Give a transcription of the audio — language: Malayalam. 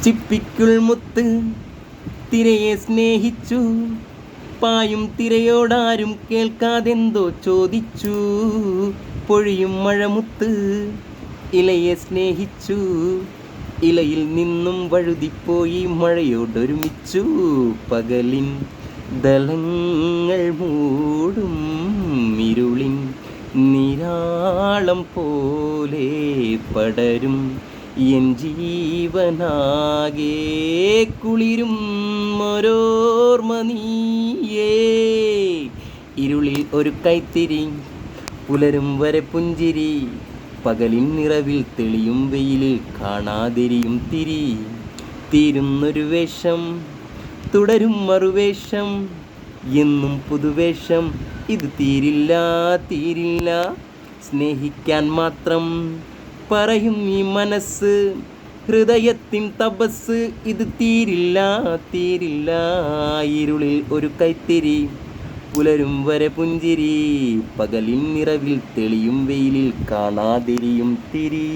ചിപ്പിക്കുൾ മുത്ത് തിരയെ സ്നേഹിച്ചു, പായും തിരയോടാരും കേൾക്കാതെന്തോ ചോദിച്ചു. പൊഴിയും മഴമുത്ത് ഇലയെ സ്നേഹിച്ചു, ഇലയിൽ നിന്നും വഴുതിപ്പോയി മഴയോടൊരുമിച്ചു. പകലിൻ ദളങ്ങൾ മൂടും ഇരുളിൻ നിരാളം പോലെ പടരും എൻ ജീവനാകെ കുളിരും ഒരോർമ നീയേ. ഇരുളിൽ ഒരു കൈത്തിരി, പുലരും വരെ പുഞ്ചിരി, പകലിൻ നിറവിൽ തെളിയും വെയിലിൽ കാണാതിരിയും തിരി. തീരുന്നൊരു വേഷം, തുടരും മറുവേഷം, എന്നും പുതുവേഷം. ഇത് തീരില്ല തീരില്ല, സ്നേഹിക്കാൻ മാത്രം പറയും ഈ മനസ്സ്, ഹൃദയത്തിൻ തപസ്. ഇത് തീരില്ല തീരില്ല. ഇരുളിൽ ഒരു കൈത്തിരി, പുലരും വരെ പുഞ്ചിരി, പകലിൻ നിറവിൽ തെളിയും വെയിലിൽ കാണാതിരിയും തിരി.